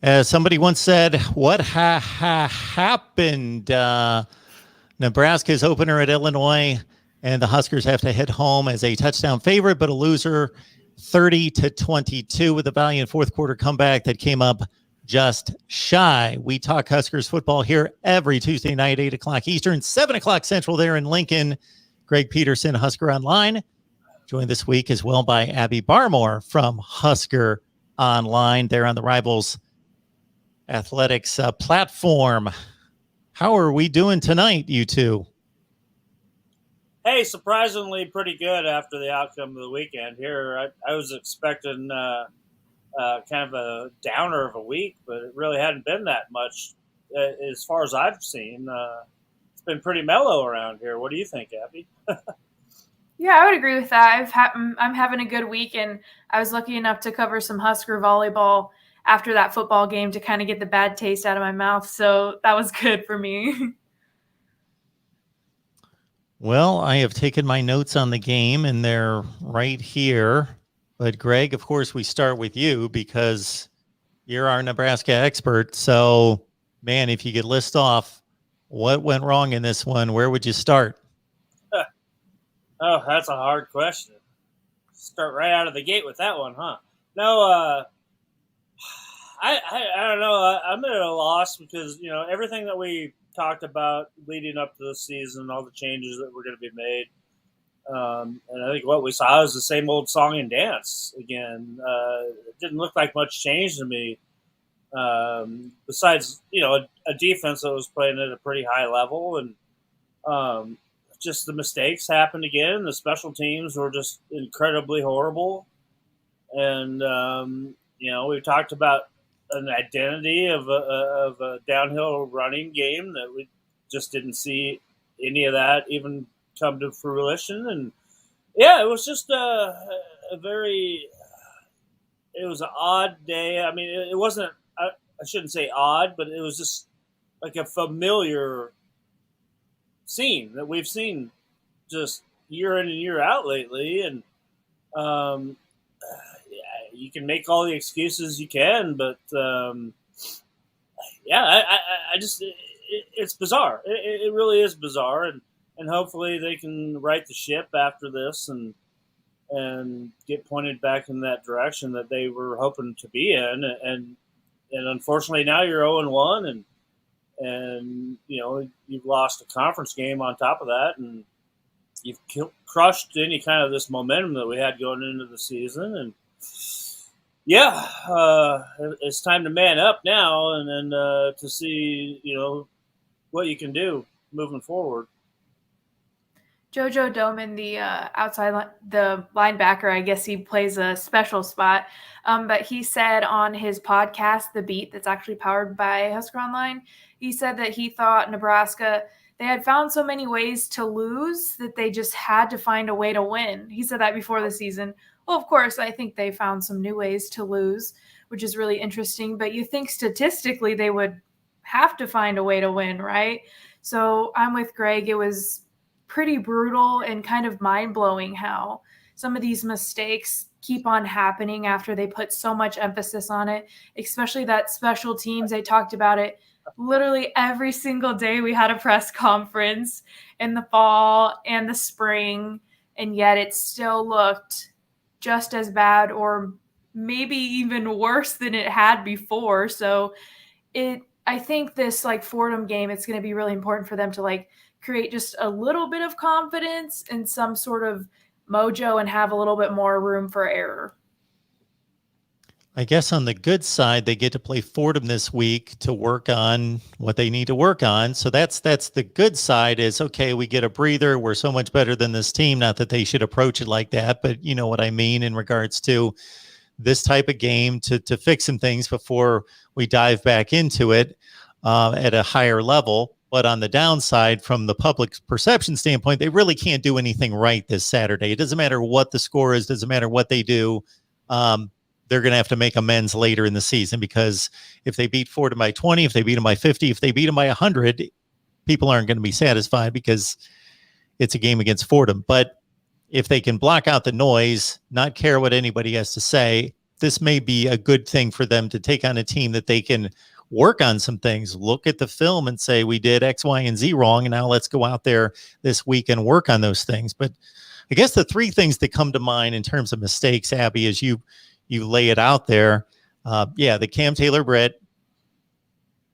As somebody once said, what happened? Nebraska's opener at Illinois, and the Huskers have to head home as a touchdown favorite, but a loser 30-22 with a valiant fourth quarter comeback that came up just shy. We talk Huskers football here every Tuesday night, 8 o'clock Eastern, 7 o'clock Central there in Lincoln. Greg Peterson, Husker Online, joined this week as well by Abby Barmore from Husker Online. There on the Rivals Athletics platform. How are we doing tonight, you two? Hey, surprisingly pretty good after the outcome of the weekend here. I was expecting kind of a downer of a week, but it really hadn't been that much as far as I've seen. It's been pretty mellow around here. What do you think, Abby? Yeah, I would agree with that. I'm having a good week, and I was lucky enough to cover some Husker volleyball after that football game to kind of get the bad taste out of my mouth. So that was good for me. Well, I have taken my notes on the game, and they're right here. But Greg, of course, we start with you because you're our Nebraska expert. So, man, if you could list off what went wrong in this one, where would you start? Oh, that's a hard question. Start right out of the gate with that one, huh? No, I don't know. I'm at a loss because, everything that we talked about leading up to this season, all the changes that were going to be made. And I think what we saw was the same old song and dance again. It didn't look like much change to me. Besides, a defense that was playing at a pretty high level, and just the mistakes happened again. The special teams were just incredibly horrible. And, we talked about an identity of a downhill running game that we just didn't see any of that even come to fruition. And yeah, it was just it was an odd day. I mean, it wasn't, I shouldn't say odd, but it was just like a familiar scene that we've seen just year in and year out lately. And you can make all the excuses you can, but I just it's bizarre. It really is bizarre, and hopefully they can right the ship after this and get pointed back in that direction that they were hoping to be in. And unfortunately now you're 0-1, and you've lost a conference game on top of that, and you've crushed any kind of this momentum that we had going into the season. And yeah, it's time to man up now, and then to see what you can do moving forward. Jojo Doman, the the linebacker, I guess he plays a special spot. But he said on his podcast, The Beat, that's actually powered by Husker Online, he said that he thought Nebraska, they had found so many ways to lose that they just had to find a way to win. He said that before the season. Well, of course, I think they found some new ways to lose, which is really interesting. But you think statistically they would have to find a way to win, right? So I'm with Greg. It was pretty brutal and kind of mind-blowing how some of these mistakes keep on happening after they put so much emphasis on it, especially that special teams. They talked about it literally every single day. We had a press conference in the fall and the spring, and yet it still looked just as bad or maybe even worse than it had before. So I think this FORDHAM game, it's going to be really important for them to create just a little bit of confidence and some sort of mojo and have a little bit more room for error. I guess on the good side, they get to play Fordham this week to work on what they need to work on. So that's the good side is, okay, we get a breather. We're so much better than this team. Not that they should approach it like that, but you know what I mean in regards to this type of game to fix some things before we dive back into it at a higher level. But on the downside, from the public's perception standpoint, they really can't do anything right this Saturday. It doesn't matter what the score is. Doesn't matter what they do. They're going to have to make amends later in the season, because if they beat Fordham by 20, if they beat them by 50, if they beat them by 100, people aren't going to be satisfied because it's a game against Fordham. But if they can block out the noise, not care what anybody has to say, this may be a good thing for them to take on a team that they can work on some things, look at the film and say, we did X, Y, and Z wrong, and now let's go out there this week and work on those things. But I guess the three things that come to mind in terms of mistakes, Abby, as you lay it out there, the Cam Taylor-Britt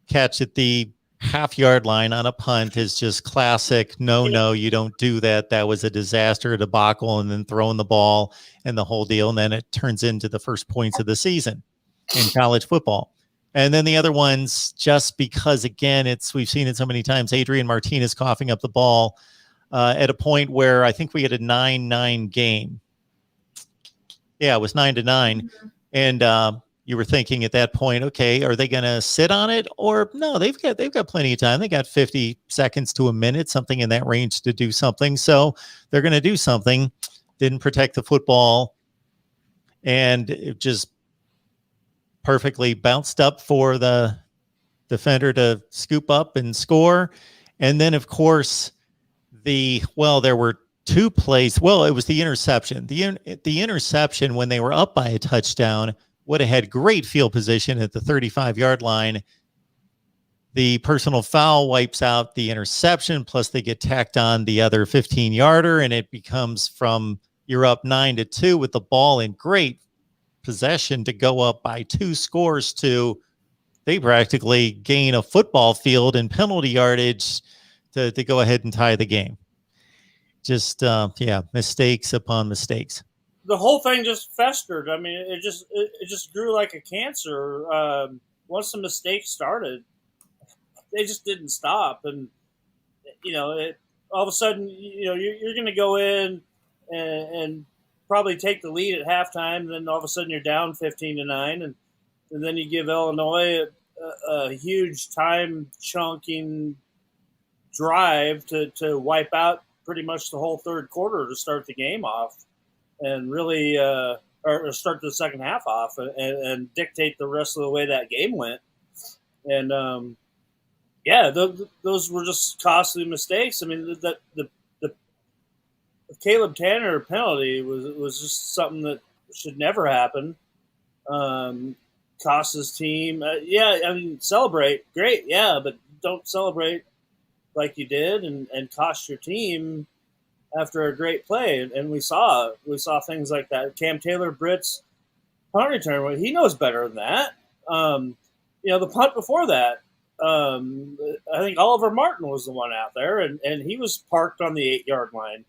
catch at the half-yard line on a punt is just classic. No, you don't do that. That was a disaster, a debacle, and then throwing the ball and the whole deal, and then it turns into the first points of the season in college football. And then the other ones, just because, again, we've seen it so many times, Adrian Martinez coughing up the ball at a point where I think we had a 9-9 game. Yeah, it was 9-9. Mm-hmm. And you were thinking at that point, okay, are they going to sit on it? Or no, they've got plenty of time. They got 50 seconds to a minute, something in that range to do something. So they're going to do something. Didn't protect the football. And it just perfectly bounced up for the defender to scoop up and score. And then, of course, there were two plays. Well, it was the interception. The interception, when they were up by a touchdown, would have had great field position at the 35-yard line. The personal foul wipes out the interception, plus they get tacked on the other 15-yarder, and it becomes from you're up 9-2 with the ball in great possession to go up by 2 scores to they practically gain a football field and penalty yardage to go ahead and tie the game. Just mistakes upon mistakes. The whole thing just festered. I mean, it just grew like a cancer. Once the mistakes started, they just didn't stop, and all of a sudden, you're going to go in and probably take the lead at halftime, and then all of a sudden you're down 15-9, and then you give Illinois a huge time chunking drive to wipe out pretty much the whole third quarter to start the game off, and really or start the second half off and dictate the rest of the way that game went. And those were just costly mistakes. I mean, the Caleb Tanner penalty was just something that should never happen. Cost his team. Celebrate, great, but don't celebrate like you did and cost your team after a great play. And we saw things like that. Cam Taylor-Britt's punt return, he knows better than that. The punt before that, I think Oliver Martin was the one out there, and he was parked on the 8-yard line.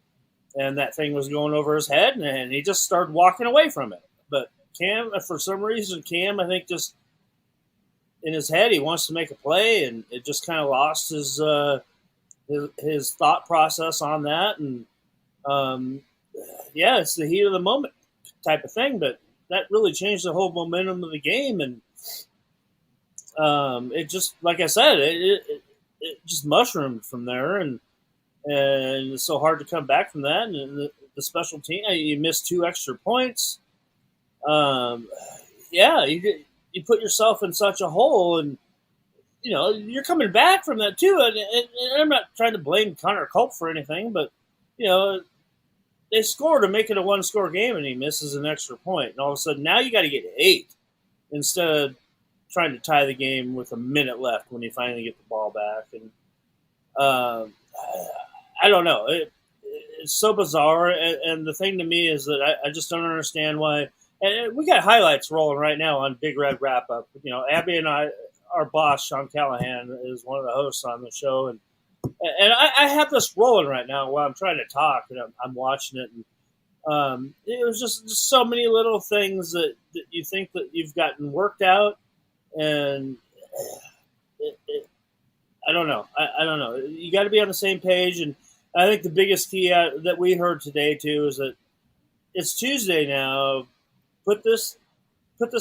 And that thing was going over his head, and he just started walking away from it. But Cam, for some reason, I think just in his head, he wants to make a play, and it just kind of lost his thought process on that. And it's the heat of the moment type of thing, but that really changed the whole momentum of the game. And it just, like I said, it just mushroomed from there, and it's so hard to come back from that. And the special team, you missed 2 extra points. You put yourself in such a hole, and you're coming back from that too. And I'm not trying to blame Connor Culp for anything, but they scored to make it a 1-score game, and he misses an extra point. And all of a sudden, now you got to get 8 instead of trying to tie the game with a minute left when you finally get the ball back. And I don't know. It's so bizarre. And the thing to me is that I just don't understand why. And we got highlights rolling right now on Big Red Wrap Up. Abby and I, our boss, Sean Callahan, is one of the hosts on the show. And I have this rolling right now while I'm trying to talk, and I'm watching it. And it was just so many little things that you think that you've gotten worked out. And I don't know. I don't know. You got to be on the same page. And I think the biggest key that we heard today, too, is that it's Tuesday now. Put this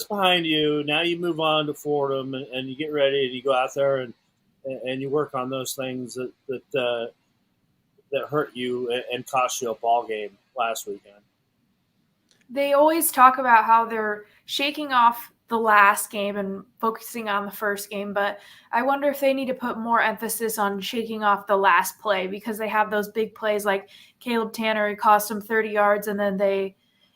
behind you. Now you move on to Fordham, and you get ready, and you go out there and you work on those things that hurt you and cost you a ball game last weekend. They always talk about how they're shaking off the last game and focusing on the first game, but I wonder if they need to put more emphasis on shaking off the last play, because they have those big plays like Caleb Tanner. It cost them 30 yards, and then they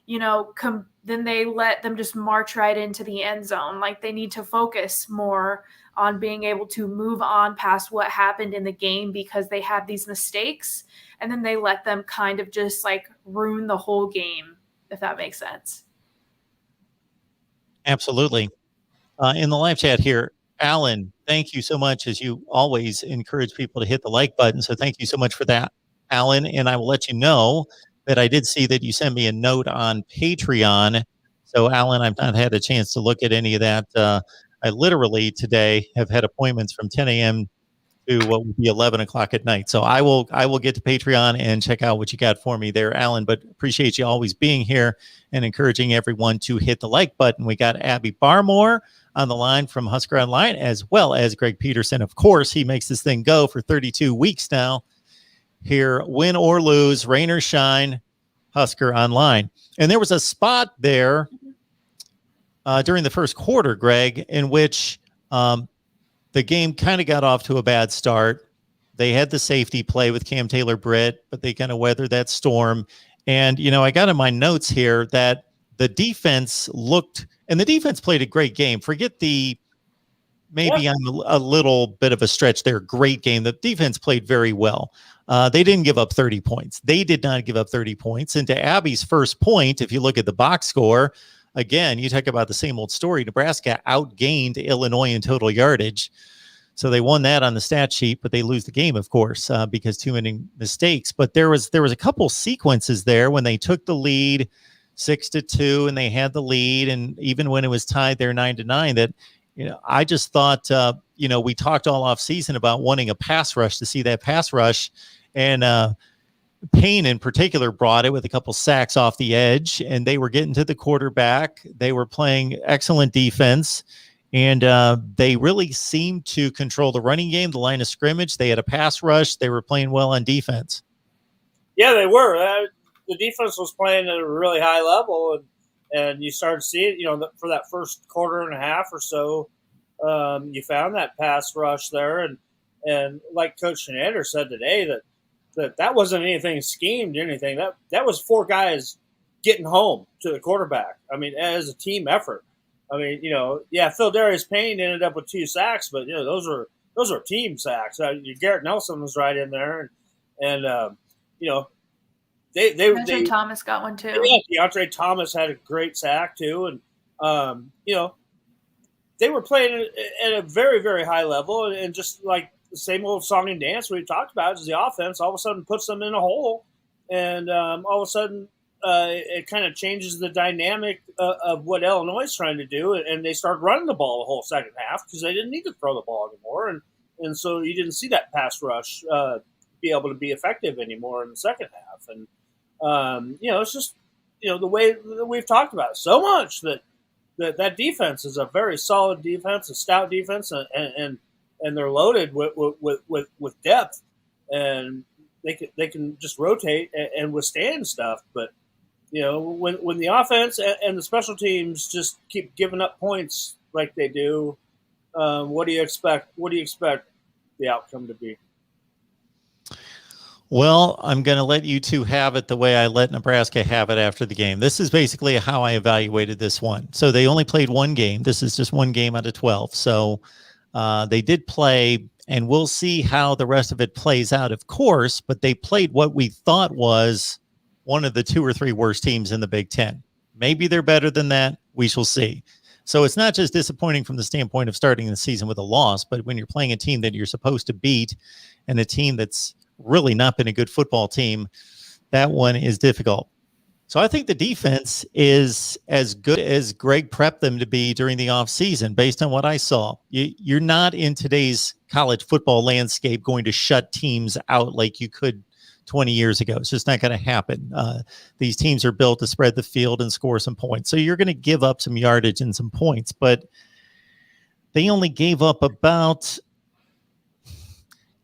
then they let them just march right into the end zone. Like, they need to focus more on being able to move on past what happened in the game because they have these mistakes, and then they let them kind of just like ruin the whole game, if that makes sense. Absolutely. In the live chat here, Alan, thank you so much, as you always encourage people to hit the like button. So thank you so much for that, Alan. And I will let you know that I did see that you sent me a note on Patreon. So, Alan, I've not had a chance to look at any of that. I literally today have had appointments from 10 a.m. to what would be 11 o'clock at night. So I will get to Patreon and check out what you got for me there, Alan. But appreciate you always being here and encouraging everyone to hit the like button. We got Abby Barmore on the line from Husker Online, as well as Greg Peterson. Of course, he makes this thing go for 32 weeks now. Here, win or lose, rain or shine, Husker Online. And there was a spot there during the first quarter, Greg, in which the game kind of got off to a bad start. They had the safety play with Cam Taylor-Britt, but they kind of weathered that storm. And, I got in my notes here that the defense played a great game. Forget maybe I'm a little bit of a stretch there. Great game. The defense played very well. They didn't give up 30 points. They did not give up 30 points. And to Abby's first point, if you look at the box score, again, you talk about the same old story. Nebraska outgained Illinois in total yardage. So they won that on the stat sheet, but they lose the game, of course, because too many mistakes. But there was a couple sequences there when they took the lead 6-2 and they had the lead. And even when it was tied there 9-9, that, I just thought, we talked all off season about wanting a pass rush, to see that pass rush. And Payne in particular brought it with a couple sacks off the edge, and they were getting to the quarterback. They were playing excellent defense, and they really seemed to control the running game, the line of scrimmage. They had a pass rush. They were playing well on defense. Yeah, they were. The defense was playing at a really high level, and you started to see it, for that first quarter and a half or so, you found that pass rush there. And like Coach Schneider said today, that wasn't anything schemed or anything. That was four guys getting home to the quarterback. I mean, as a team effort. I mean, Phil Darius Payne ended up with 2 sacks, but those are team sacks. Garrett Nelson was right in there, and they Thomas got one too. Yeah, DeAndre Thomas had a great sack too, and they were playing at a very, very high level, and just like the same old song and dance we've talked about is the offense all of a sudden puts them in a hole, and all of a sudden it kind of changes the dynamic of what Illinois is trying to do, and they start running the ball the whole second half because they didn't need to throw the ball anymore, and so you didn't see that pass rush be able to be effective anymore in the second half, and it's just the way that we've talked about it so much that defense is a very solid defense, a stout defense, and they're loaded with depth, and they can just rotate and withstand stuff. But when the offense and the special teams just keep giving up points like they do, what do you expect? What do you expect the outcome to be? Well, I'm going to let you two have it the way I let Nebraska have it after the game. This is basically how I evaluated this one. So they only played one game. This is just one game out of 12. So they did play, and we'll see how the rest of it plays out, of course, but they played what we thought was one of the 2 or 3 worst teams in the Big Ten. Maybe they're better than that. We shall see. So it's not just disappointing from the standpoint of starting the season with a loss, but when you're playing a team that you're supposed to beat and a team that's really not been a good football team, that one is difficult. So I think the defense is as good as Greg prepped them to be during the offseason, based on what I saw. You're not in today's college football landscape going to shut teams out like you could 20 years ago. It's just not going to happen. These teams are built to spread the field and score some points. So you're going to give up some yardage and some points, but they only gave up about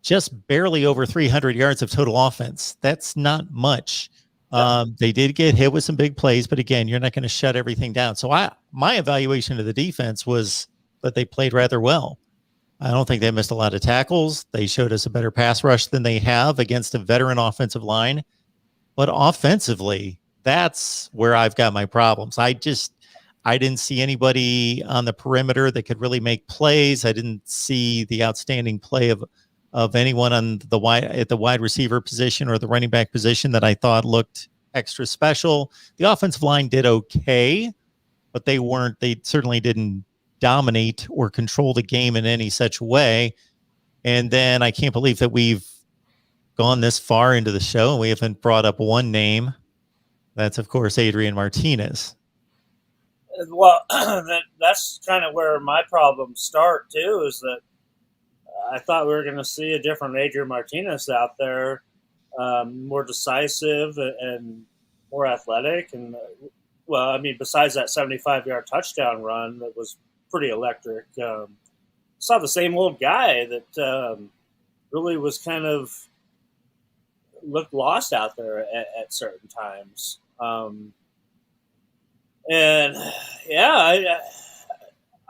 just barely over 300 yards of total offense. That's not much. They did get hit with some big plays, but again, you're not going to shut everything down. So my evaluation of the defense was that they played rather well. I don't think they missed a lot of tackles. They showed us a better pass rush than they have against a veteran offensive line. But offensively, That's where I've got my problems. I didn't see anybody on the perimeter that could really make plays. I didn't see the outstanding play of anyone on the wide receiver position or the running back position that I thought looked extra special. The offensive line did okay, but they certainly didn't dominate or control the game in any such way. And then I can't believe that we've gone this far into the show and we haven't brought up one name. That's, of course, Adrian Martinez. Well, that's kind of where my problems start, too, is that I thought we were going to see a different Adrian Martinez out there, more decisive and more athletic. And, well, I mean, besides that 75-yard touchdown run that was pretty electric, saw the same old guy that really was kind of looked lost out there at certain times. And yeah,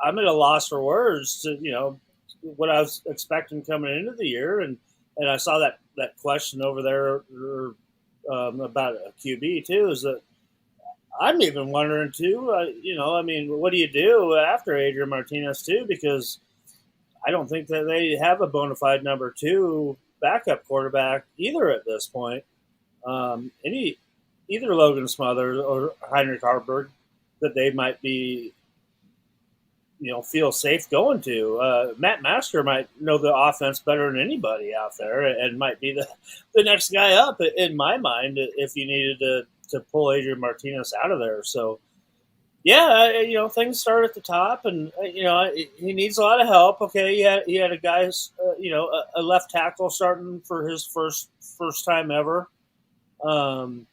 I'm at a loss for words to, what I was expecting coming into the year. And I saw that question over there about a QB too, is that I'm even wondering too, I mean, what do you do after Adrian Martinez too? Because I don't think that they have a bona fide number 2 backup quarterback either at this point. Either Logan Smothers or Heinrich Harburg that they might be, feel safe going to. Matt Masker might know the offense better than anybody out there and might be the next guy up in my mind if you needed to pull Adrian Martinez out of there. So, yeah, things start at the top, and he needs a lot of help. Okay, he had a guy, a left tackle starting for his first time ever. And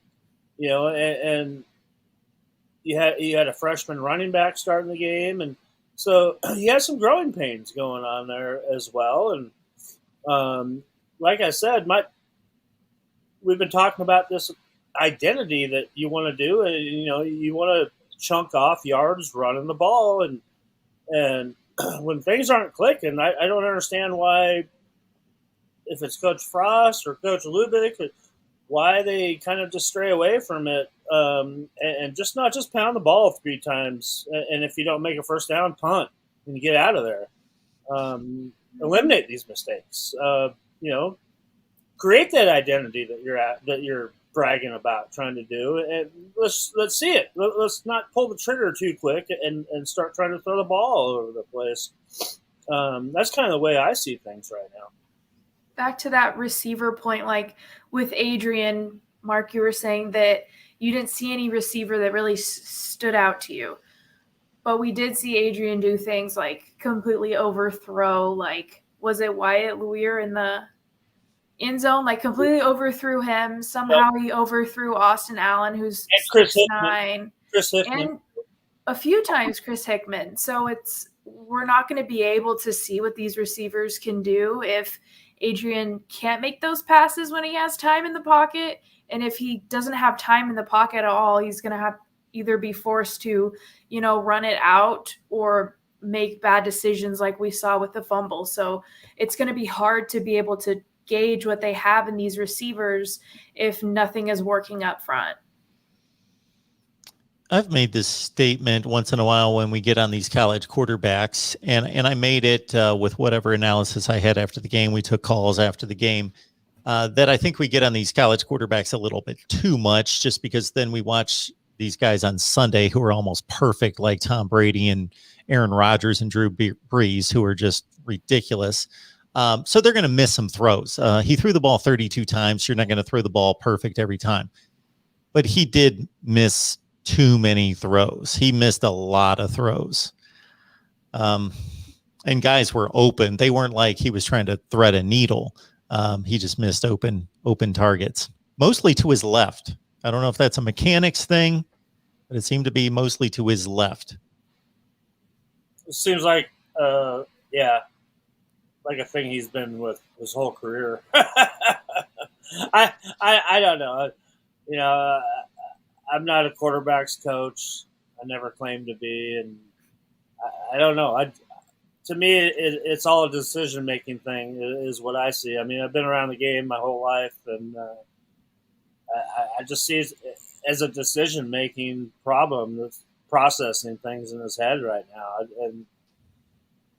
you had a freshman running back starting the game, and so he has some growing pains going on there as well. And like I said, we've been talking about this identity that you want to do, and you want to chunk off yards running the ball, and when things aren't clicking, I don't understand why, if it's Coach Frost or Coach Lubick, why they kind of just stray away from it, and just not just pound the ball 3 times, and if you don't make a first down, punt and get out of there. Eliminate these mistakes. Create that identity that you're bragging about trying to do, and let's see it. Let's not pull the trigger too quick and start trying to throw the ball all over the place. That's kind of the way I see things right now. Back to that receiver point, like with Adrian, Mark, you were saying that you didn't see any receiver that really stood out to you. But we did see Adrian do things like completely overthrow, like, was it Wyatt Luer in the end zone? Like, completely overthrew him. Somehow he overthrew Austin Allen, who's 6'9". Chris Hickman. And a few times Chris Hickman. So we're not going to be able to see what these receivers can do if Adrian can't make those passes when he has time in the pocket. And if he doesn't have time in the pocket at all, he's going to have either be forced to, run it out or make bad decisions like we saw with the fumble. So it's going to be hard to be able to gauge what they have in these receivers if nothing is working up front. I've made this statement once in a while when we get on these college quarterbacks, and I made it with whatever analysis I had after the game. We took calls after the game that I think we get on these college quarterbacks a little bit too much, just because then we watch these guys on Sunday who are almost perfect, like Tom Brady and Aaron Rodgers and Drew Brees, who are just ridiculous. So they're going to miss some throws. He threw the ball 32 times. You're not going to throw the ball perfect every time. But he did miss too many throws. He missed a lot of throws. And guys were open. They weren't like he was trying to thread a needle. He just missed open targets, mostly to his left. I don't know if that's a mechanics thing, but it seemed to be mostly to his left. It seems like, like a thing he's been with his whole career. I don't know. I'm not a quarterback's coach. I never claimed to be, and I don't know. To me, it's all a decision-making thing is what I see. I mean, I've been around the game my whole life, and I just see as a decision-making problem that's processing things in his head right now. And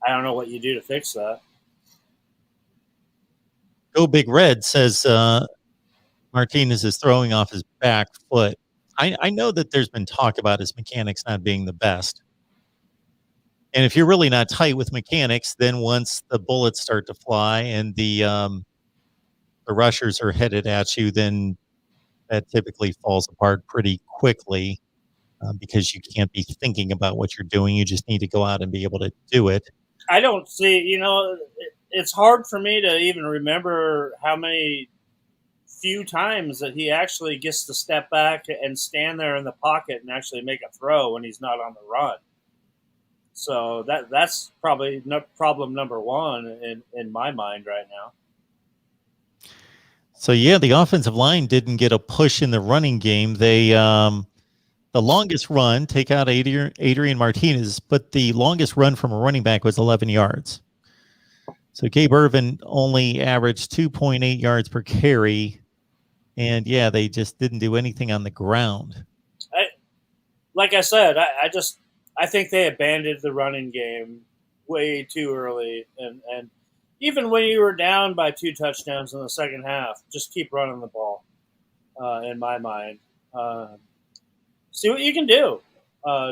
I don't know what you do to fix that. Go Big Red says Martinez is throwing off his back foot. I know that there's been talk about his mechanics not being the best. And if you're really not tight with mechanics, then once the bullets start to fly and the rushers are headed at you, then that typically falls apart pretty quickly because you can't be thinking about what you're doing. You just need to go out and be able to do it. I don't see, it's hard for me to even remember how many few times that he actually gets to step back and stand there in the pocket and actually make a throw when he's not on the run. So that's probably problem number one in my mind right now. So, yeah, the offensive line didn't get a push in the running game. They the longest run, take out Adrian Martinez, but the longest run from a running back was 11 yards. So Gabe Irvin only averaged 2.8 yards per carry. And, yeah, they just didn't do anything on the ground. Like I said, I think they abandoned the running game way too early. And even when you were down by 2 touchdowns in the second half, just keep running the ball, in my mind. See what you can do.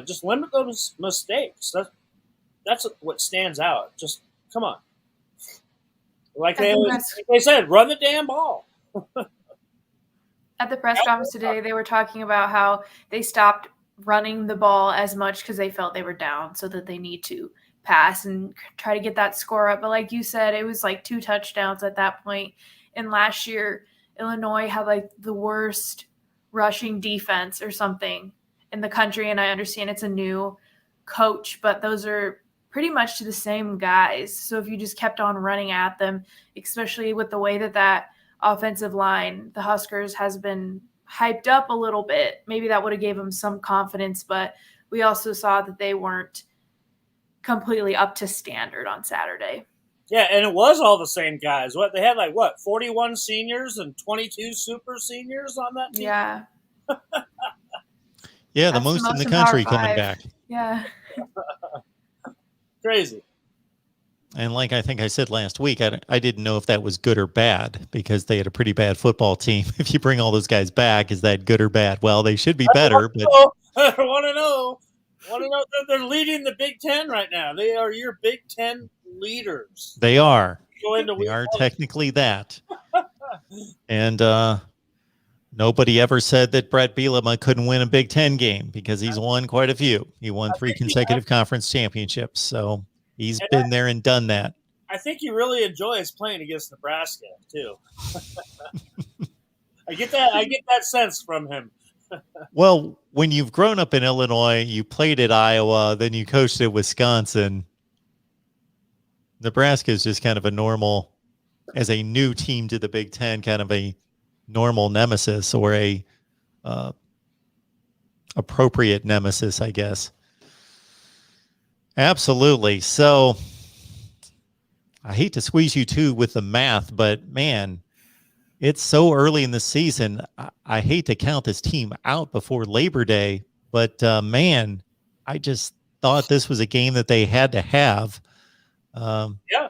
Just limit those mistakes. That's what stands out. Just come on. Like they said, run the damn ball. At the press conference today, they were talking about how they stopped running the ball as much because they felt they were down, so that they need to pass and try to get that score up. But like you said, it was like 2 touchdowns at that point. And last year, Illinois had like the worst rushing defense or something in the country. And I understand it's a new coach, but those are pretty much the same guys. So if you just kept on running at them, especially with the way that offensive line, the Huskers, has been hyped up a little bit, maybe that would have gave them some confidence. But we also saw that they weren't completely up to standard on Saturday. Yeah, and it was all the same guys. They had 41 seniors and 22 super seniors on that team? Yeah. Yeah, the most in the country coming back. Yeah. Crazy. And like I think I said last week, I didn't know if that was good or bad because they had a pretty bad football team. If you bring all those guys back, is that good or bad? Well, they should be better. I want to know. They're leading the Big Ten right now. They are your Big Ten leaders. They are. They are technically that. And nobody ever said that Brett Bielema couldn't win a Big Ten game because he's won quite a few. He won 3 consecutive conference championships. So he's been there and done that. I think he really enjoys playing against Nebraska too. I get that sense from him. Well, when you've grown up in Illinois, you played at Iowa, then you coached at Wisconsin. Nebraska is just kind of a normal, as a new team to the Big Ten, kind of a normal nemesis or a appropriate nemesis, I guess. Absolutely. So I hate to squeeze you too with the math, but man, it's so early in the season. I hate to count this team out before Labor Day, but man, I just thought this was a game that they had to have. Yeah,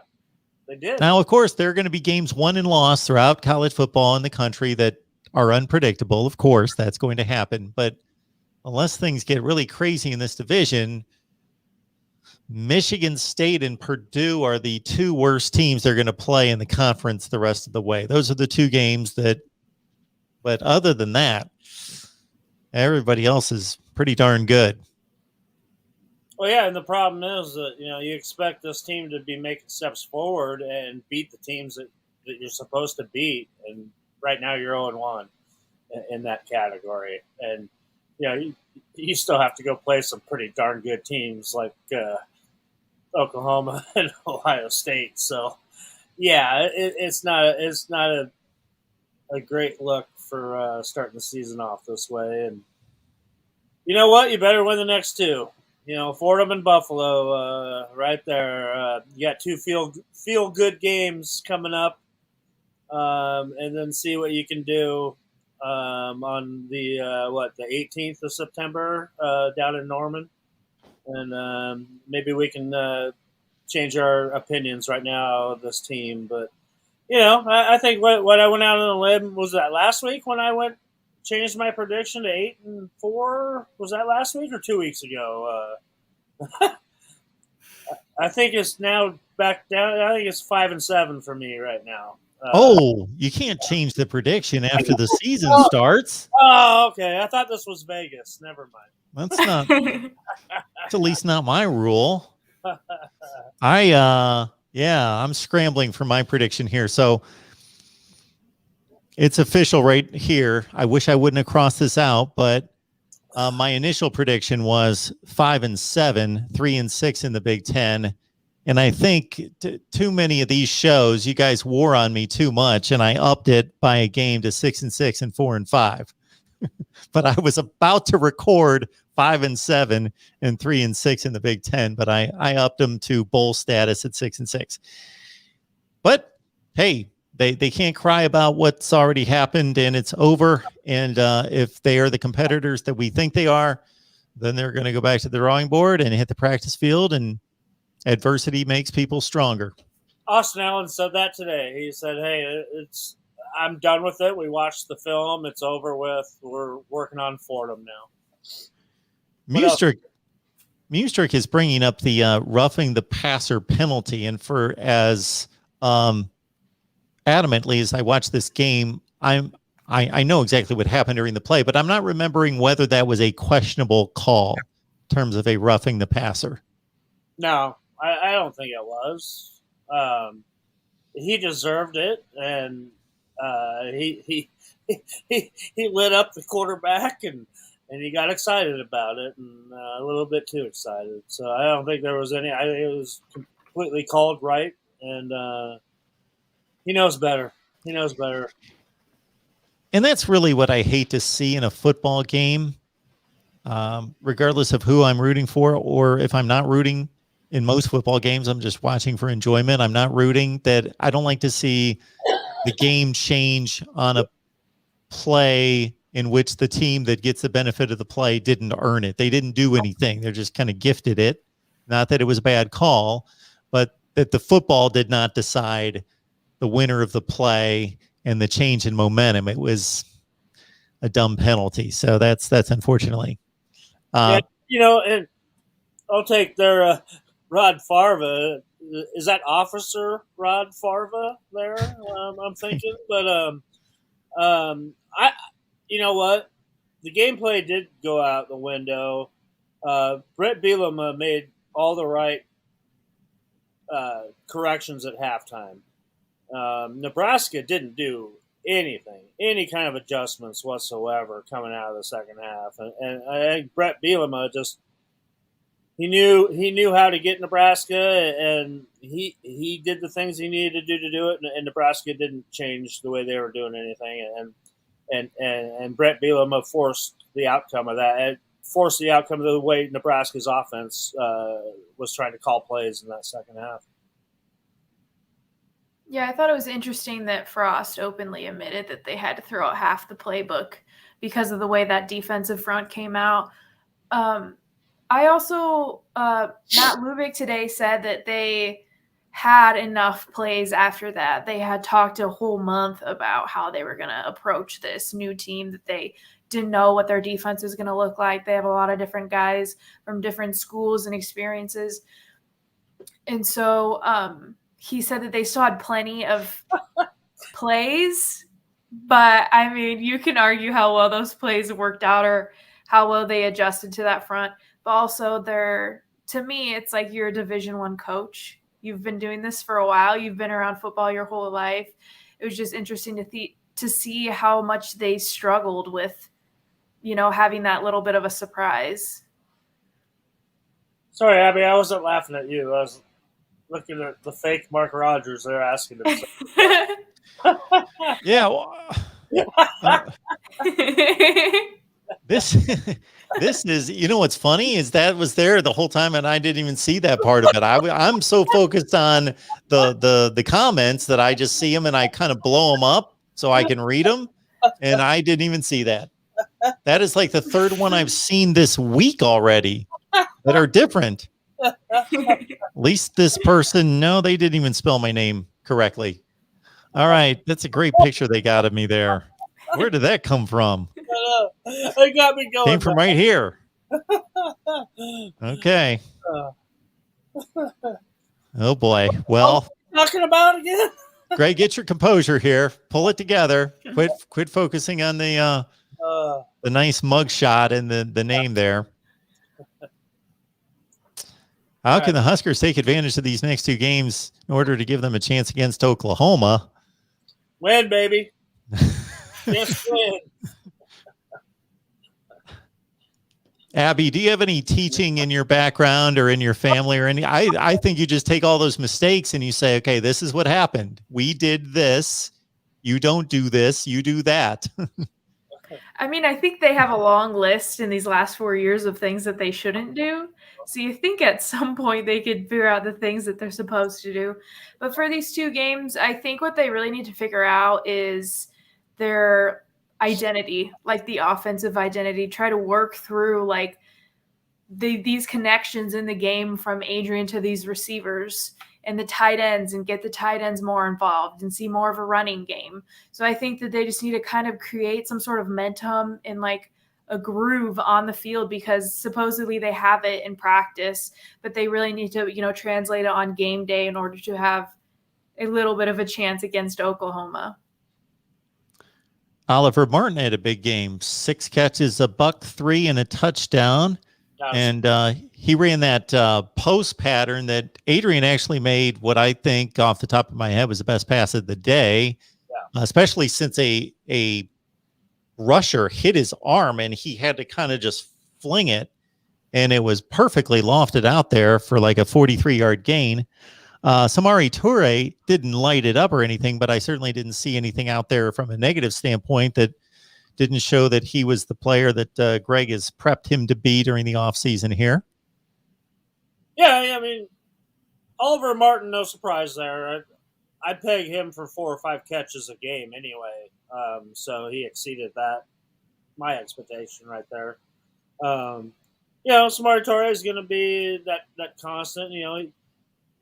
they did. Now, of course, there are going to be games won and lost throughout college football in the country that are unpredictable. Of course, that's going to happen. But unless things get really crazy in this division, Michigan State and Purdue are the 2 worst teams they're going to play in the conference the rest of the way. Those are the 2 games but other than that, everybody else is pretty darn good. Well, yeah, and the problem is that, you expect this team to be making steps forward and beat the teams that you're supposed to beat. And right now you're 0-1 in that category. And, you still have to go play some pretty darn good teams like Oklahoma and Ohio State. So, yeah, it's not a great look for starting the season off this way. And you know what? You better win the next 2. Fordham and Buffalo, right there. You got 2 feel good games coming up, and then see what you can do on the the 18th of September down in Norman, and maybe we can change our opinions right now of this team. But I think what I went out on a limb was that last week when I changed my prediction to 8-4. Was that last week or 2 weeks ago? I think it's now back down. I think it's 5-7 for me right now. You can't change the prediction after the season starts. Oh, okay. I thought this was Vegas. Never mind. That's not. That's at least not my rule. I'm scrambling for my prediction here. So it's official right here. I wish I wouldn't have crossed this out, but my initial prediction was 5-7, 3-6 in the Big Ten. And I think too many of these shows, you guys wore on me too much, and I upped it by a game to 6-6 and 4-5. But I was about to record 5-7 and 3-6 in the Big Ten, but I upped them to bowl status at 6-6. But hey, they can't cry about what's already happened and it's over. And if they are the competitors that we think they are, then they're going to go back to the drawing board and hit the practice field, and adversity makes people stronger. Austin Allen said that today. He said, "Hey, I'm done with it. We watched the film. It's over with. We're working on Fordham now." Mustrick is bringing up the roughing the passer penalty, and for as adamantly as I watched this game, I know exactly what happened during the play, but I'm not remembering whether that was a questionable call in terms of a roughing the passer. No, I don't think it was. He deserved it, and he lit up the quarterback, and he got excited about it, and a little bit too excited. So I don't think there was any. It was completely called right, and he knows better. He knows better. And that's really what I hate to see in a football game, regardless of who I'm rooting for, or if I'm not rooting. In most football games, I'm just watching for enjoyment. I'm not rooting. That I don't like to see the game change on a play in which the team that gets the benefit of the play didn't earn it. They didn't do anything. They're just kind of gifted it. Not that it was a bad call, but that the football did not decide the winner of the play and the change in momentum. It was a dumb penalty. So that's unfortunately. And I'll take their Rod Farva. Is that Officer Rod Farva there? I'm thinking, but you know what? The gameplay did go out the window. Brett Bielema made all the right corrections at halftime. Nebraska didn't do anything, any kind of adjustments whatsoever coming out of the second half, and I think Brett Bielema just. He knew how to get Nebraska, and he did the things he needed to do it, and Nebraska didn't change the way they were doing anything, and Brett Bielema forced the outcome of that. It forced the outcome of the way Nebraska's offense was trying to call plays in that second half. Yeah, I thought it was interesting that Frost openly admitted that they had to throw out half the playbook because of the way that defensive front came out. I also, Matt Lubick today said that they had enough plays after that. They had talked a whole month about how they were going to approach this new team, that they didn't know what their defense was going to look like. They have a lot of different guys from different schools and experiences. And so he said that they still had plenty of plays, but I mean, you can argue how well those plays worked out or how well they adjusted to that front. But also to me, it's like you're a Division I coach. You've been doing this for a while. You've been around football your whole life. It was just interesting to see how much they struggled with, having that little bit of a surprise. Sorry, Abby, I wasn't laughing at you. I was looking at the fake Mark Rogers. They're asking him. Yeah. This is, what's funny is that was there the whole time and I didn't even see that part of it. I'm so focused on the comments that I just see them and I kind of blow them up so I can read them. and I didn't even see that. That is like the third one I've seen this week already that are different. At least this person, no, they didn't even spell my name correctly. All right, that's a great picture they got of me there. Where did that come from? It got me going. Came from right here. Okay. Oh boy. Well, Talking about again? Greg, get your composure here. Pull it together. Quit focusing on the nice mug shot and the name there. How can the Huskers take advantage of these next two games in order to give them a chance against Oklahoma? Win, baby. Just win. Abby, do you have any teaching in your background or in your family or any? I think you just take all those mistakes and you say, okay, this is what happened. We did this. You don't do this. You do that. I mean, I think they have a long list in these last 4 years of things that they shouldn't do. So you think at some point they could figure out the things that they're supposed to do. But for these two games, I think what they really need to figure out is their identity, like the offensive identity. Try to work through like these connections in the game from Adrian to these receivers and the tight ends, and get the tight ends more involved and see more of a running game. So I think that they just need to kind of create some sort of momentum and like a groove on the field, because supposedly they have it in practice, but they really need to, translate it on game day in order to have a little bit of a chance against Oklahoma. Oliver Martin had a big game, 6 catches, a $103 and a touchdown. And he ran that post pattern that Adrian actually made, what I think off the top of my head was the best pass of the day, especially since a rusher hit his arm and he had to kind of just fling it. And it was perfectly lofted out there for like a 43-yard gain. Samari Toure didn't light it up or anything, but I certainly didn't see anything out there from a negative standpoint that didn't show that he was the player that Greg has prepped him to be during the offseason here. Yeah, I mean, Oliver Martin, no surprise there. I peg him for 4 or 5 catches a game anyway, so he exceeded my expectation right there. Samari Torre is going to be that constant.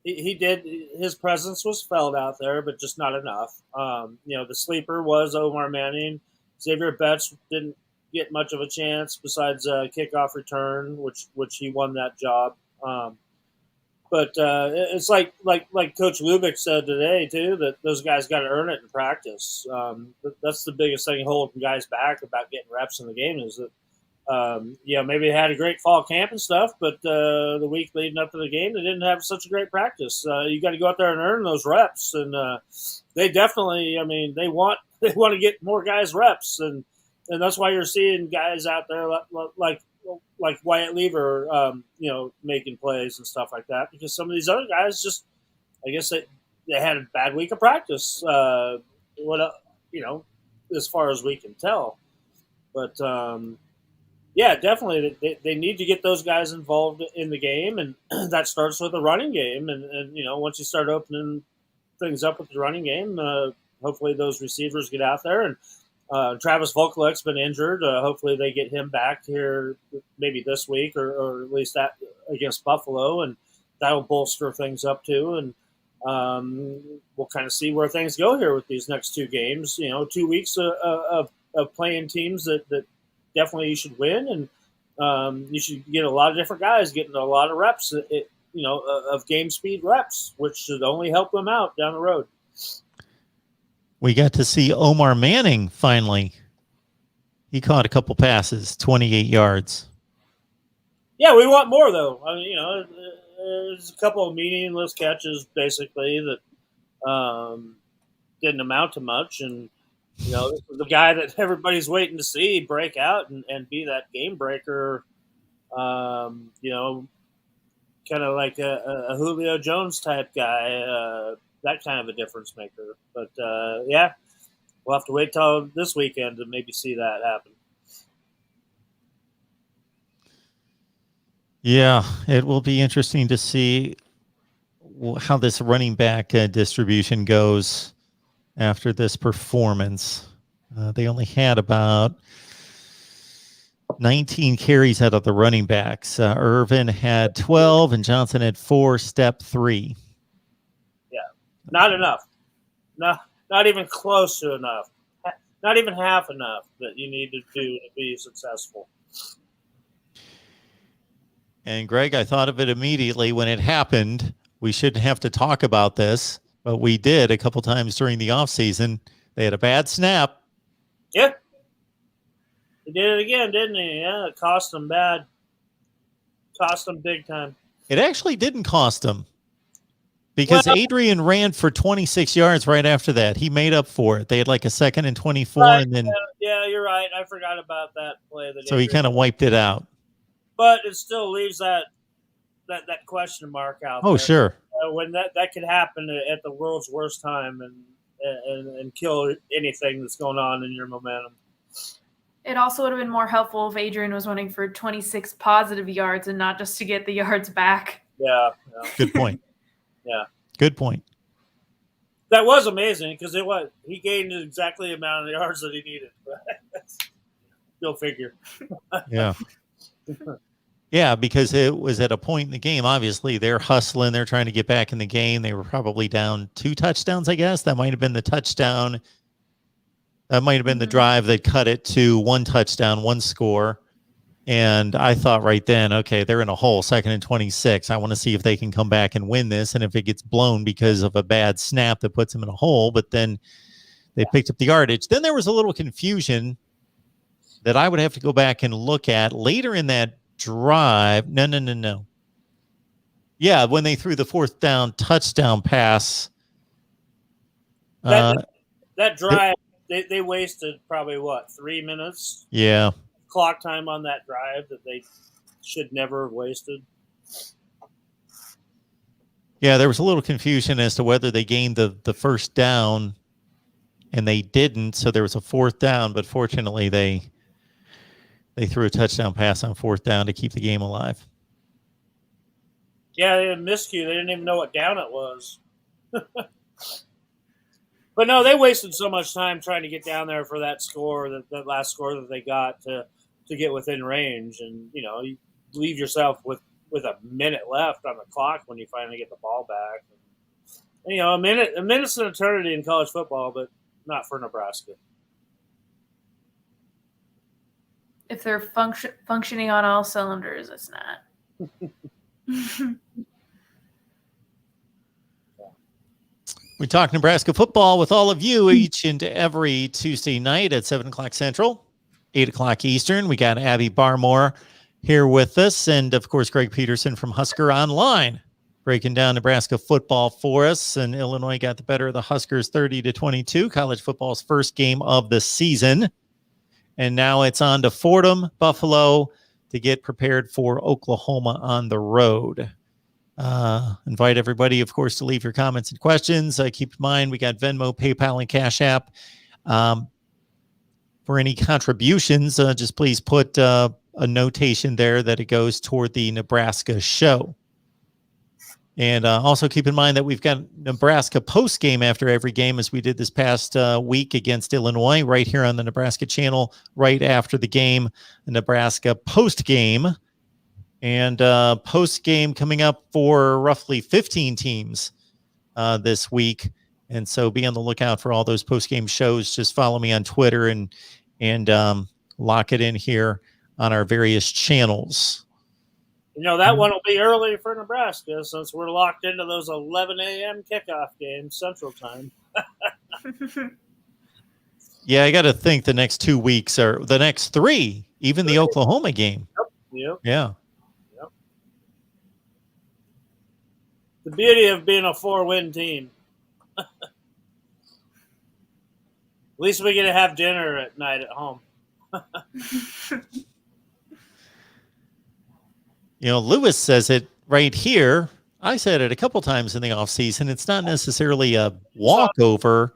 He did, his presence was felt out there, but just not enough. The sleeper was Omar Manning. Xavier Betts didn't get much of a chance besides a kickoff return, which he won that job. But it's like Coach Lubick said today too, that those guys got to earn it in practice. That's the biggest thing holding guys back about getting reps in the game is that maybe they had a great fall camp and stuff, but the week leading up to the game they didn't have such a great practice. You got to go out there and earn those reps, and they definitely, they want to get more guys reps, and that's why you're seeing guys out there like Wyatt Lever, making plays and stuff like that, because some of these other guys just, I guess they had a bad week of practice, as far as we can tell. But, definitely they need to get those guys involved in the game, and that starts with the running game. And once you start opening things up with the running game, hopefully those receivers get out there. And Travis Vokalek's been injured. Hopefully they get him back here maybe this week or at least that against Buffalo, and that'll bolster things up too. And we'll kind of see where things go here with these next 2 games. 2 weeks of playing teams that definitely you should win, and you should get a lot of different guys getting a lot of reps, of game speed reps, which should only help them out down the road. We got to see Omar Manning finally. He caught a couple passes, 28 yards. Yeah, we want more, though. There's a couple of meaningless catches, basically, that didn't amount to much. And, this is the guy that everybody's waiting to see break out and be that game breaker, kind of like a Julio Jones type guy, that kind of a difference maker. But, we'll have to wait till this weekend to maybe see that happen. Yeah, it will be interesting to see how this running back distribution goes after this performance. They only had about 19 carries out of the running backs. Irvin had 12 and Johnson had 4, step 3. Yeah, not enough. No, not even close to enough. Not even half enough that you need to do to be successful. And Greg, I thought of it immediately when it happened. We shouldn't have to talk about this, but we did a couple times during the offseason. They had a bad snap. Yeah. He did it again, didn't he? Yeah, it cost them bad. Cost them big time. It actually didn't cost them because Adrian ran for 26 yards right after that. He made up for it. They had like a 2nd and 24, right, and then yeah, you're right. I forgot about that play. So he kind of wiped it out. But it still leaves that question mark out there. Oh, sure. When that could happen at the world's worst time and kill anything that's going on in your momentum. It also would have been more helpful if Adrian was running for 26 positive yards and not just to get the yards back. Yeah. Good point. Yeah. Good point. That was amazing because he gained exactly the amount of yards that he needed. Go figure. Yeah. Yeah, because it was at a point in the game. Obviously, they're hustling. They're trying to get back in the game. They were probably down 2 touchdowns, I guess. That might have been the touchdown. That might have been the drive that cut it to 1 touchdown, 1 score. And I thought right then, okay, they're in a hole, 2nd and 26. I want to see if they can come back and win this. And if it gets blown because of a bad snap that puts them in a hole, but then they picked up the yardage. Then there was a little confusion that I would have to go back and look at later in that drive. No. Yeah, when they threw the 4th down touchdown pass. That drive, they wasted probably, 3 minutes? Yeah. Clock time on that drive that they should never have wasted. Yeah, there was a little confusion as to whether they gained the 1st down, and they didn't, so there was a 4th down, but fortunately they threw a touchdown pass on 4th down to keep the game alive. Yeah, they had miscue. They didn't even know what down it was. But no, they wasted so much time trying to get down there for that score, that last score that they got to get within range. And, you leave yourself with a minute left on the clock when you finally get the ball back. And, a minute's an eternity in college football, but not for Nebraska. If they're functioning on all cylinders, it's not. We talk Nebraska football with all of you each and every Tuesday night at 7 o'clock Central, 8 o'clock Eastern. We got Abby Barmore here with us, and, of course, Greg Peterson from Husker Online breaking down Nebraska football for us. And Illinois got the better of the Huskers 30-22, college football's first game of the season. And now it's on to Fordham, Buffalo, to get prepared for Oklahoma on the road. Invite everybody, of course, to leave your comments and questions. Keep in mind, we got Venmo, PayPal, and Cash App. For any contributions, just please put a notation there that it goes toward the Nebraska show. And also keep in mind that we've got Nebraska post-game after every game, as we did this past week against Illinois, right here on the Nebraska channel, right after the game, the Nebraska post-game. And post-game coming up for roughly 15 teams this week. And so be on the lookout for all those post-game shows. Just follow me on Twitter and lock it in here on our various channels. That one will be early for Nebraska since we're locked into those 11 a.m. kickoff games Central Time. Yeah, I got to think the next 2 weeks are the next 3, even the Oklahoma game. Yep. Yeah. Yep. The beauty of being a 4-win team. At least we get to have dinner at night at home. Lewis says it right here. I said it a couple times in the offseason. It's not necessarily a walkover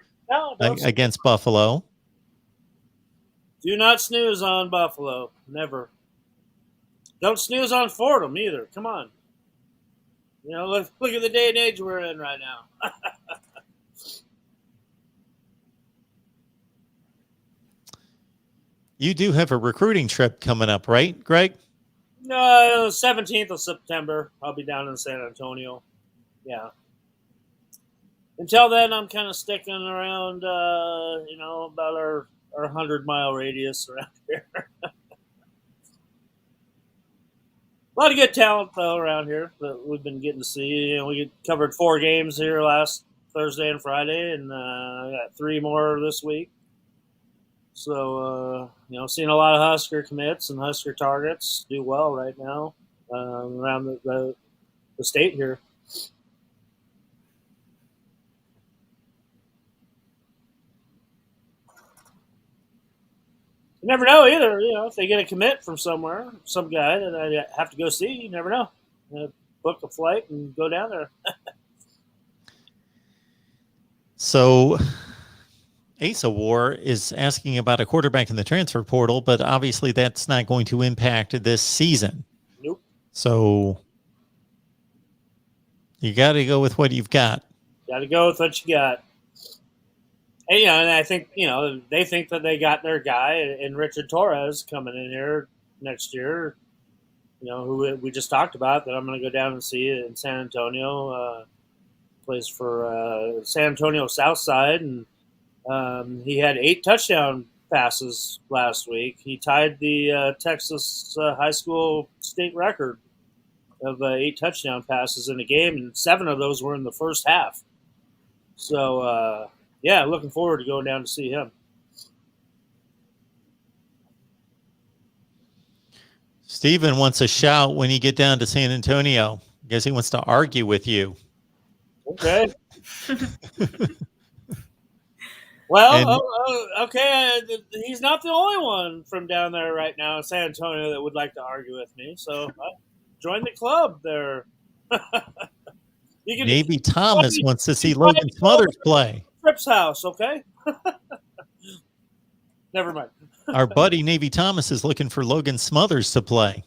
against Buffalo. Do not snooze on Buffalo. Never. Don't snooze on Fordham either. Come on. Look at the day and age we're in right now. You do have a recruiting trip coming up, right, Greg? No, 17th of September. I'll be down in San Antonio. Yeah. Until then, I'm kind of sticking around, about our 100-mile radius around here. A lot of good talent, though, around here that we've been getting to see. We covered 4 games here last Thursday and Friday, and I got 3 more this week. So, seeing a lot of Husker commits and Husker targets do well right now around the state here. You never know either. If they get a commit from somewhere, some guy that I have to go see, you never know. Book a flight and go down there. So Asa War is asking about a quarterback in the transfer portal, but obviously that's not going to impact this season. Nope. So you got to go with what you've got. Got to go with what you got. And, and I think, they think that they got their guy in Richard Torres coming in here next year, who we just talked about, that I'm going to go down and see in San Antonio. Plays for San Antonio South Side, and he had 8 touchdown passes last week. He tied the Texas high school state record of 8 touchdown passes in a game, and 7 of those were in the first half. So, looking forward to going down to see him. Steven wants a shout when you get down to San Antonio. I guess he wants to argue with you. Okay. Well, okay. He's not the only one from down there right now in San Antonio that would like to argue with me. So join the club there. Navy Thomas wants to see Logan Smothers play. Tripp's house, okay? Never mind. Our buddy Navy Thomas is looking for Logan Smothers to play.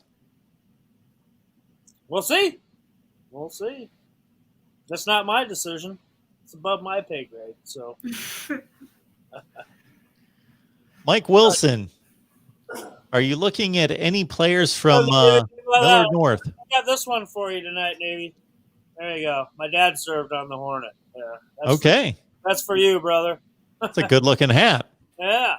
We'll see. That's not my decision. It's above my pay grade. So, Mike Wilson, are you looking at any players from Millard North? I got this one for you tonight, Navy. There you go. My dad served on the Hornet. Yeah, Okay. That's for you, brother. That's a good-looking hat. Yeah.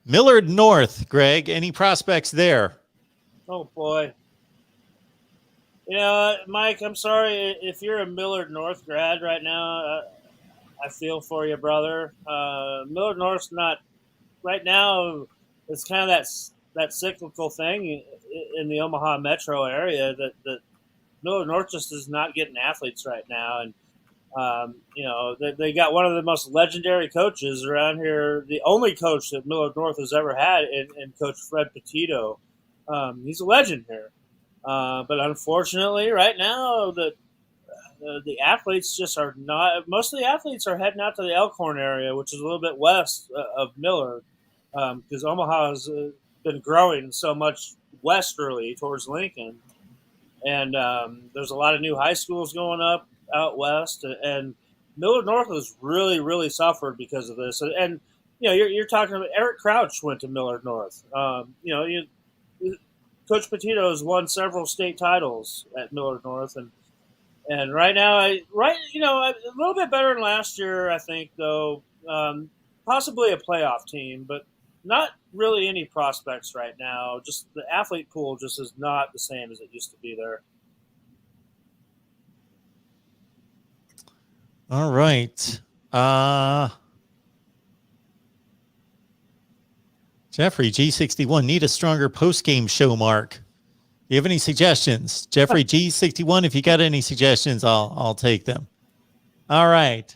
Millard North, Greg, any prospects there? Oh, boy. Mike, I'm sorry if you're a Millard North grad right now. I feel for you, brother. Millard North's not right now. It's kind of that cyclical thing in the Omaha metro area that Millard North just is not getting athletes right now, and they got one of the most legendary coaches around here, the only coach that Millard North has ever had, in Coach Fred Petito. He's a legend here. But unfortunately, right now, the athletes just are not. Most of the athletes are heading out to the Elkhorn area, which is a little bit west of Millard, because Omaha has been growing so much westerly towards Lincoln, and there's a lot of new high schools going up out west, and Millard North has really, really suffered because of this. And you're talking about Eric Crouch went to Millard North. Coach Petito has won several state titles at Millard North, and right now, a little bit better than last year, I think, though. Possibly a playoff team, but not really any prospects right now. Just the athlete pool just is not the same as it used to be there. All right. Jeffrey, G61, need a stronger post-game show, Mark. Do you have any suggestions? Jeffrey, G61, if you got any suggestions, I'll take them. All right.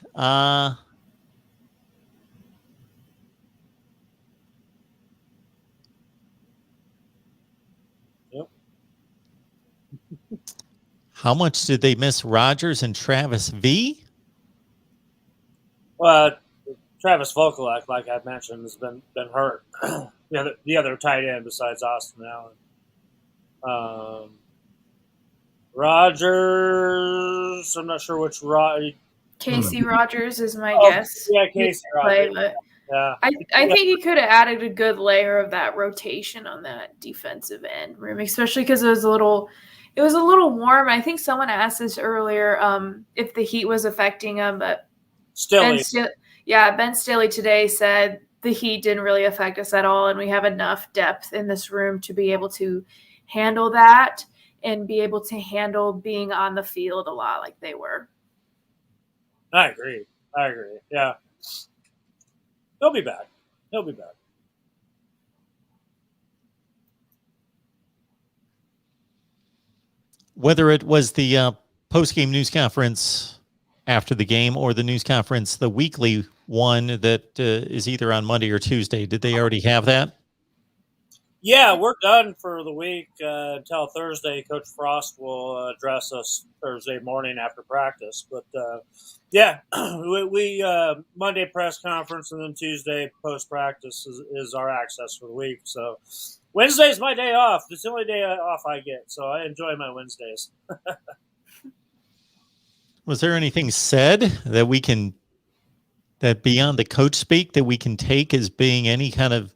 Yep. How much did they miss Rogers and Travis V? Well, Travis Vokalek, like I mentioned, has been hurt. The other tight end besides Austin Allen. Rogers, I'm not sure which Casey Rogers is my Oh, guess. yeah, Casey Rogers. But Yeah. I think he could have added a good layer of that rotation on that defensive end room, especially because it was a little warm. I think someone asked this earlier, if the heat was affecting him, but Ben Staley today said the heat didn't really affect us at all, and we have enough depth in this room to be able to handle that and be able to handle being on the field a lot like they were. I agree. Yeah. He'll be back. Whether it was the post-game news conference after the game or the news conference, the weekly one that is either on Monday or Tuesday, did they already have that? Yeah, we're done for the week until Thursday. Coach Frost will address us Thursday morning after practice. But, yeah, we Monday press conference and then Tuesday post-practice is our access for the week. So Wednesday's my day off. It's the only day off I get, so I enjoy my Wednesdays. Was there anything said that beyond the coach speak that we can take as being any kind of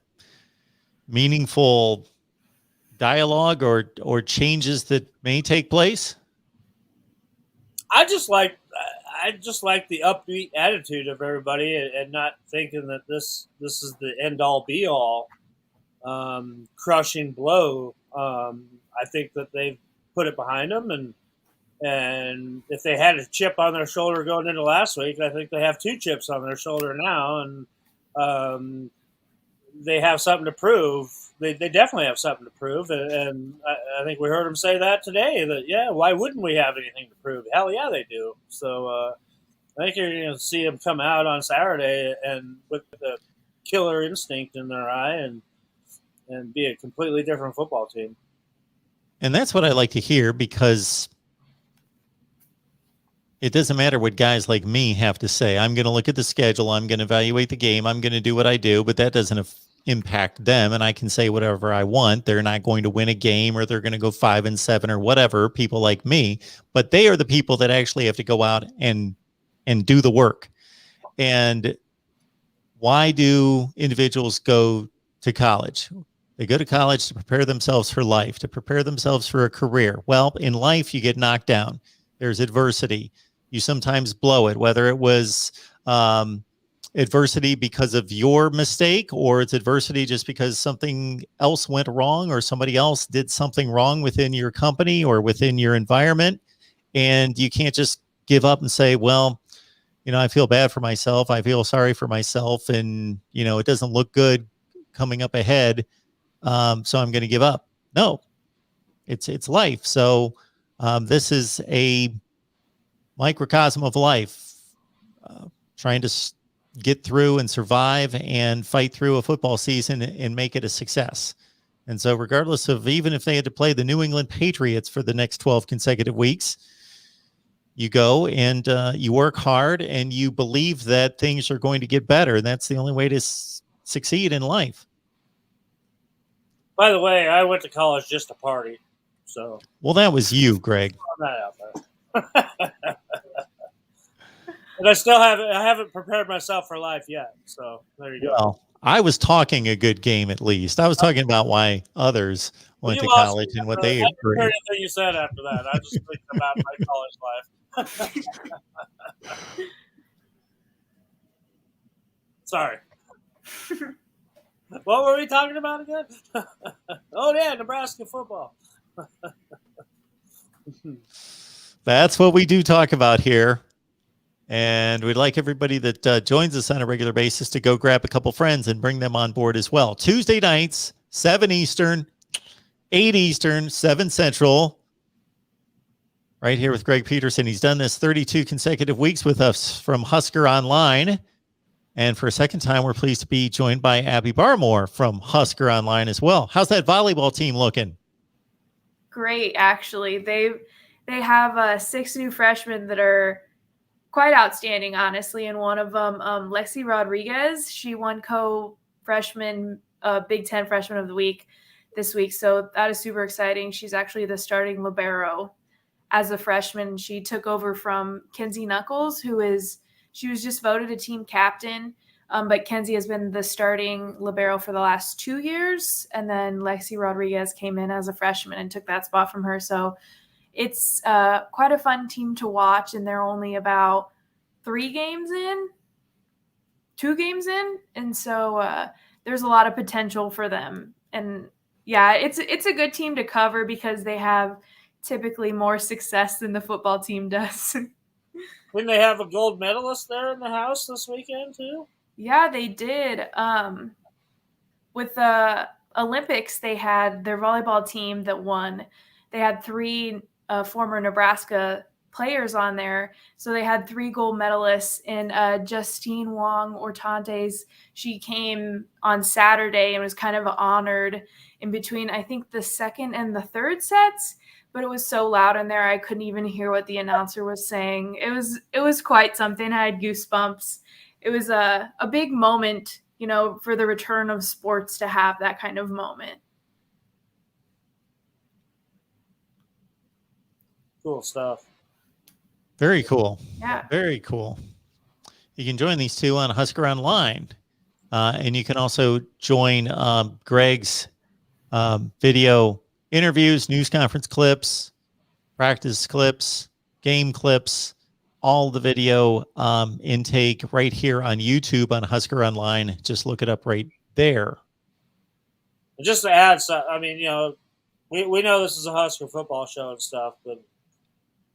meaningful dialogue or changes that may take place? I just like the upbeat attitude of everybody and not thinking that this is the end all be all crushing blow. I think that they've put it behind them, and if they had a chip on their shoulder going into last week, I think they have 2 chips on their shoulder now, and they have something to prove. They definitely have something to prove, and I think we heard them say that today. That why wouldn't we have anything to prove? Hell yeah, they do. So I think you're going to see them come out on Saturday and with the killer instinct in their eye and be a completely different football team. And that's what I like to hear, because it doesn't matter what guys like me have to say. I'm going to look at the schedule. I'm going to evaluate the game. I'm going to do what I do, but that doesn't impact them. And I can say whatever I want. They're not going to win a game, or they're going to go 5-7 or whatever, people like me, but they are the people that actually have to go out and do the work. And why do individuals go to college? They go to college to prepare themselves for life, to prepare themselves for a career. Well, in life, you get knocked down. There's adversity. You sometimes blow it, whether it was adversity because of your mistake, or it's adversity just because something else went wrong, or somebody else did something wrong within your company or within your environment. And you can't just give up and say, well, I feel bad for myself. I feel sorry for myself. And, it doesn't look good coming up ahead. So I'm going to give up. No, it's life. So this is a microcosm of life, trying to get through and survive and fight through a football season and make it a success. And so regardless of, even if they had to play the New England Patriots for the next 12 consecutive weeks, you go and you work hard and you believe that things are going to get better. And that's the only way to succeed in life. By the way, I went to college just to party. So, well, that was you, Greg. I'm not out there. And I haven't prepared myself for life yet. So there you go. Well, I was talking a good game, at least. I was talking about why others went to college and what they agree. Anything you said after that. I was just thinking about my college life. Sorry. What were we talking about again? Oh, yeah, Nebraska football. That's what we do talk about here. And we'd like everybody that joins us on a regular basis to go grab a couple friends and bring them on board as well. Tuesday nights, 7 Eastern, 8 Eastern, 7 Central. Right here with Greg Peterson. He's done this 32 consecutive weeks with us from Husker Online. And for a second time, we're pleased to be joined by Abby Barmore from Husker Online as well. How's that volleyball team looking? Great, actually. They have 6 new freshmen that are quite outstanding, honestly. And one of them, Lexi Rodriguez, she won co-freshman, Big Ten Freshman of the Week this week. So that is super exciting. She's actually the starting libero as a freshman. She took over from Kenzie Knuckles, she was just voted a team captain. But Kenzie has been the starting libero for the last 2 years. And then Lexi Rodriguez came in as a freshman and took that spot from her. So it's quite a fun team to watch. And they're only about 2 games in. And so there's a lot of potential for them. And yeah, it's a good team to cover because they have typically more success than the football team does. Didn't they have a gold medalist there in the house this weekend too? Yeah, they did. With the Olympics, they had their volleyball team that won. They had 3 former Nebraska players on there. So they had 3 gold medalists in Justine Wong Ortantes. She came on Saturday and was kind of honored in between, I think, the second and the third sets. But it was so loud in there, I couldn't even hear what the announcer was saying. It was quite something. I had goosebumps. It was a big moment, for the return of sports to have that kind of moment. Cool stuff. Very cool. Yeah. Very cool. You can join these two on Husker Online. And you can also join Greg's video interviews, news conference clips, practice clips, game clips, all the video intake right here on YouTube on Husker Online. Just look it up right there. Just to add, I mean, we know this is a Husker football show and stuff, but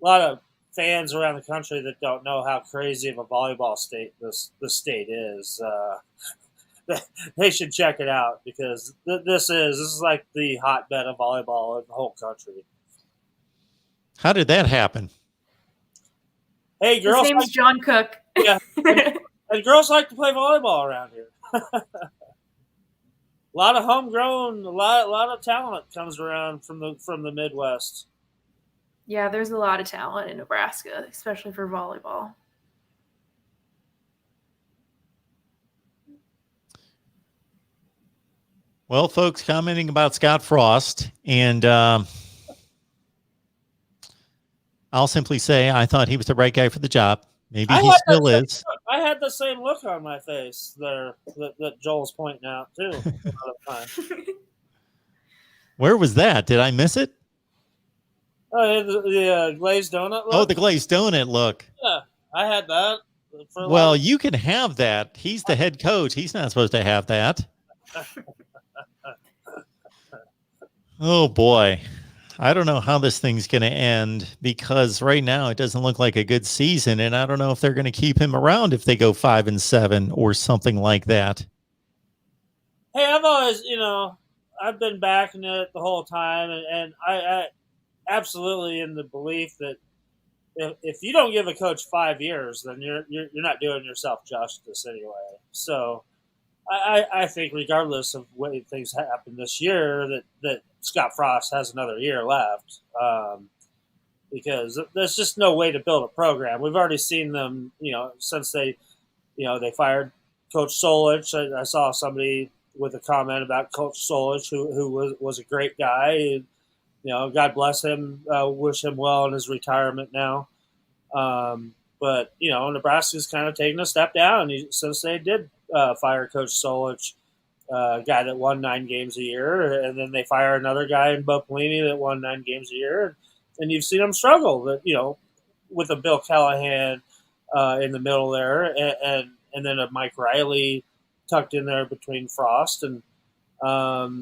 a lot of fans around the country that don't know how crazy of a volleyball state this state is, they should check it out because this is like the hotbed of volleyball in the whole country. How did that happen? Hey, girls. His name's John Cook. Yeah, and girls like to play volleyball around here. A lot of homegrown, a lot of talent comes around from the Midwest. Yeah, there's a lot of talent in Nebraska, especially for volleyball. Well, folks, commenting about Scott Frost, and I'll simply say I thought he was the right guy for the job. Maybe he still is. I had the same look on my face there that Joel's pointing out, too. Where was that? Did I miss it? Oh, the glazed donut look? Oh, the glazed donut look. Yeah, I had that. Well, you can have that. He's the head coach. He's not supposed to have that. Oh, boy. I don't know how this thing's going to end because right now it doesn't look like a good season, and I don't know if they're going to keep him around if they go 5-7 or something like that. Hey, I've always, I've been backing it the whole time, and I absolutely in the belief that if you don't give a coach 5 years, then you're not doing yourself justice anyway. So I think regardless of what things happen this year, that Scott Frost has another year left because there's just no way to build a program. We've already seen them, since they fired Coach Solich. I saw somebody with a comment about Coach Solich, who was a great guy. God bless him. Wish him well in his retirement now. But Nebraska's kind of taken a step down since they did fire Coach Solich, a guy that won 9 games a year, and then they fire another guy in Bo Pelini that won 9 games a year, and you've seen them struggle. That with a Bill Callahan in the middle there, and then a Mike Riley tucked in there between Frost and Bill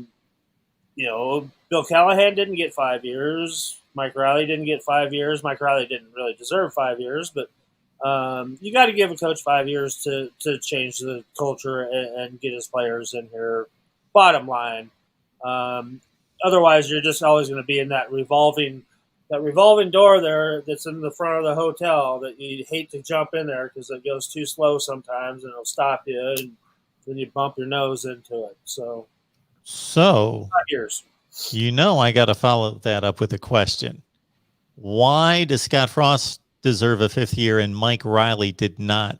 Callahan didn't get 5 years. Mike Riley didn't get 5 years. Mike Riley didn't really deserve 5 years, but you got to give a coach 5 years to change the culture and get his players in here. Bottom line, otherwise you're just always going to be in that revolving door there that's in the front of the hotel that you hate to jump in there because it goes too slow sometimes and it'll stop you and then you bump your nose into it. So 5 years. I got to follow that up with a question. Why does Scott Frost deserve a 5th year and Mike Riley did not?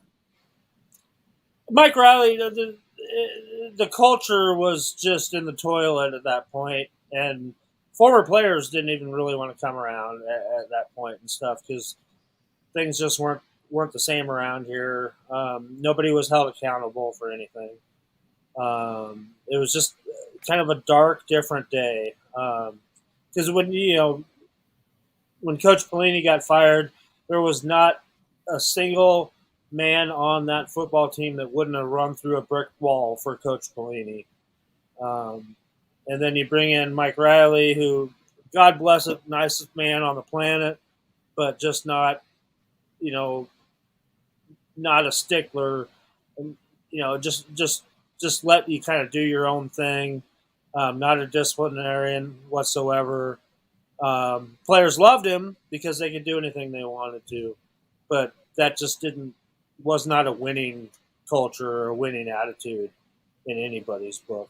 Mike Riley, the culture was just in the toilet at that point, and former players didn't even really want to come around at that point and stuff because things just weren't the same around here. Nobody was held accountable for anything. It was just kind of a dark, different day. Because when Coach Pelini got fired, there was not a single man on that football team that wouldn't have run through a brick wall for Coach Pelini. And then you bring in Mike Riley, who, God bless it, nicest man on the planet, but just not, not a stickler. Just let you kind of do your own thing. Not a disciplinarian whatsoever. Players loved him because they could do anything they wanted to, but that just was not a winning culture or a winning attitude in anybody's book.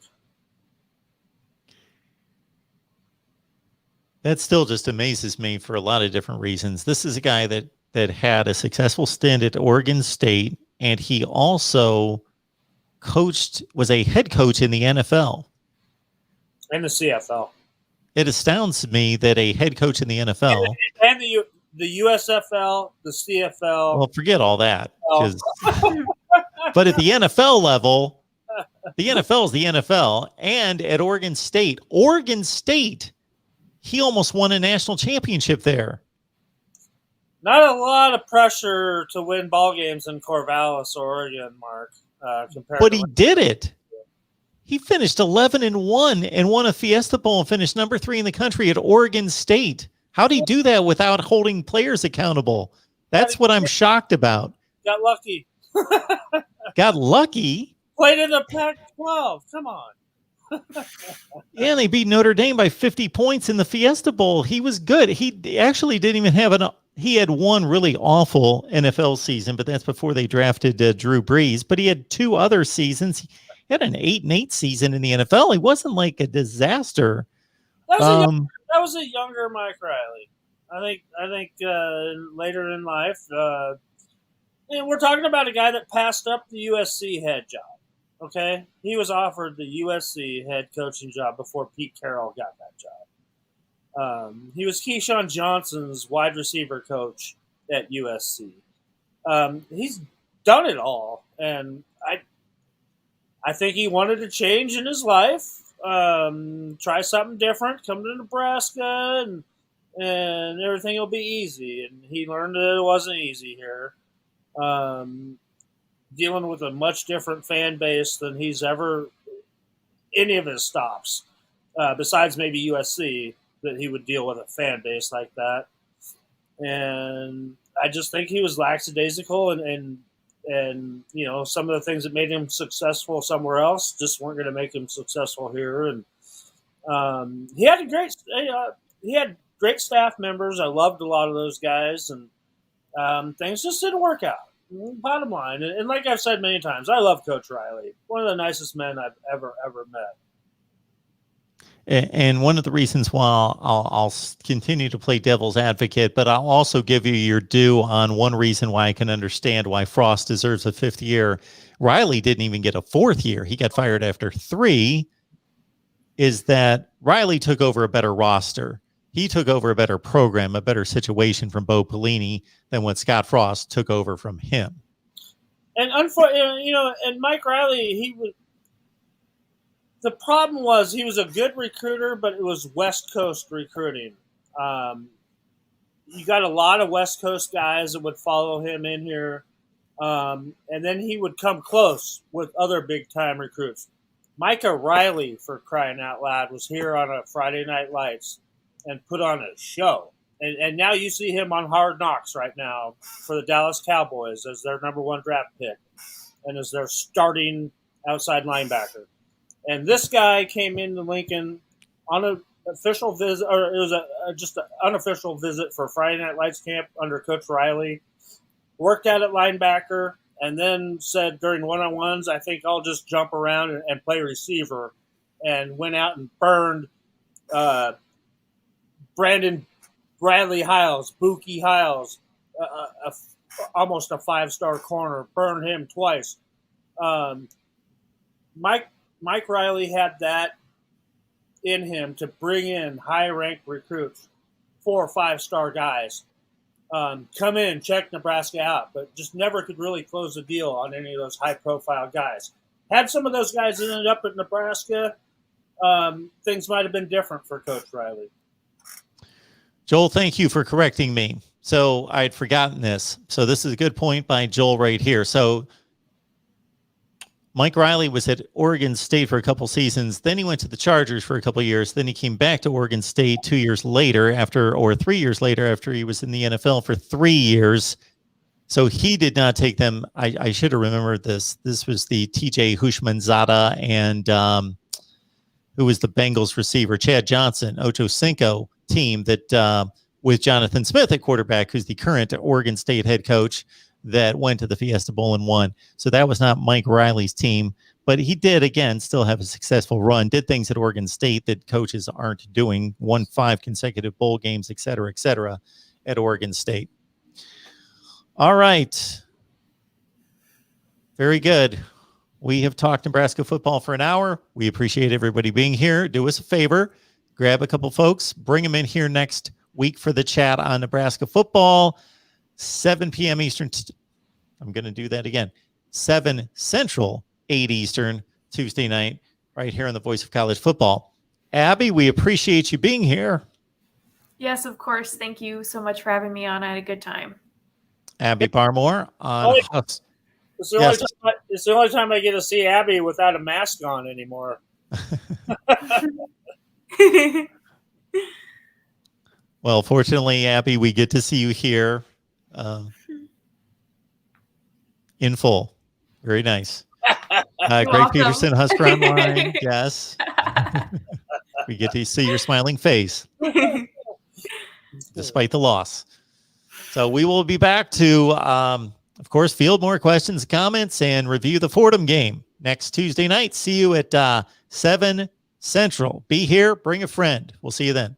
That still just amazes me for a lot of different reasons. This is a guy that had a successful stint at Oregon State, and he also was a head coach in the NFL. And the CFL. It astounds me that a head coach in the NFL and the USFL, the CFL. Well, forget all that. But at the NFL level, the NFL is the NFL. And at Oregon State, he almost won a national championship there. Not a lot of pressure to win ball games in Corvallis, Oregon, Mark. But he did it. He finished 11-1 and won a Fiesta Bowl and finished number 3 in the country at Oregon State. How'd he do that without holding players accountable? That's what I'm shocked about. Got lucky. Got lucky? Played in the Pac-12. Come on. Yeah, they beat Notre Dame by 50 points in the Fiesta Bowl. He was good. He actually didn't even have he had one really awful NFL season, but that's before they drafted Drew Brees. But he had 2 other seasons. He had an 8-8 season in the NFL. He wasn't like a disaster. That was a younger Mike Riley. I think later in life, we're talking about a guy that passed up the USC head job. Okay, he was offered the USC head coaching job before Pete Carroll got that job. He was Keyshawn Johnson's wide receiver coach at USC. He's done it all, and I think he wanted to change in his life, try something different, come to Nebraska, and everything will be easy. And he learned that it wasn't easy here. Dealing with a much different fan base than he's ever any of his stops, besides maybe USC, that he would deal with a fan base like that. And I just think he was lackadaisical, and some of the things that made him successful somewhere else just weren't going to make him successful here. And he had great staff members. I loved a lot of those guys, and things just didn't work out. Bottom line, and like I've said many times, I love Coach Riley. One of the nicest men I've ever met. And one of the reasons why I'll continue to play devil's advocate, but I'll also give you your due on one reason why I can understand why Frost deserves a 5th year. Riley didn't even get a 4th year. He got fired after 3, is that Riley took over a better roster. He took over a better program, a better situation from Bo Pelini than when Scott Frost took over from him. And and Mike Riley, the problem was he was a good recruiter, but it was West Coast recruiting. You got a lot of West Coast guys that would follow him in here, and then he would come close with other big-time recruits. Micah Riley, for crying out loud, was here on a Friday Night Lights and put on a show. And now you see him on Hard Knocks right now for the Dallas Cowboys as their number 1 draft pick and as their starting outside linebacker. And this guy came into Lincoln on an official visit, or it was just an unofficial visit for Friday Night Lights camp under Coach Riley. Worked out at linebacker, and then said during one-on-ones, I think I'll just jump around and play receiver, and went out and burned Brandon Bradley Hiles, Buki Hiles, almost a 5-star corner, burned him twice. Mike Riley had that in him to bring in high-ranked recruits, 4 or 5-star guys, come in, check Nebraska out, but just never could really close the deal on any of those high-profile guys. Had some of those guys ended up at Nebraska, things might have been different for Coach Riley. Joel, thank you for correcting me. So I had forgotten this. So this is a good point by Joel right here. So Mike Riley was at Oregon State for a couple seasons. Then he went to the Chargers for a couple years. Then he came back to Oregon State 2 years later or 3 years later after he was in the NFL for 3 years. So he did not take them. I should have remembered this. This was the TJ Hushmanzada and who was the Bengals receiver, Chad Johnson, Ocho Cinco team that with Jonathan Smith at quarterback, who's the current Oregon State head coach, that went to the Fiesta Bowl and won. So that was not Mike Riley's team, but he did, again, still have a successful run, did things at Oregon State that coaches aren't doing, won 5 consecutive bowl games, et cetera, at Oregon State. All right. Very good. We have talked Nebraska football for an hour. We appreciate everybody being here. Do us a favor, grab a couple folks, bring them in here next week for the chat on Nebraska football. 7 p.m. Eastern. I'm going to do that again. 7 Central, 8 Eastern, Tuesday night, right here on the Voice of College Football. Abby, we appreciate you being here. Yes, of course. Thank you so much for having me on. I had a good time. Abby Barmore on It's the only time I get to see Abby without a mask on anymore. Well, fortunately, Abby, we get to see you here in full. Very nice. Greg welcome. Peterson, Husker Online. Yes. We get to see your smiling face despite the loss. So we will be back to, of course, field more questions, comments, and review the Fordham game next Tuesday night. See you at 7 Central. Be here. Bring a friend. We'll see you then.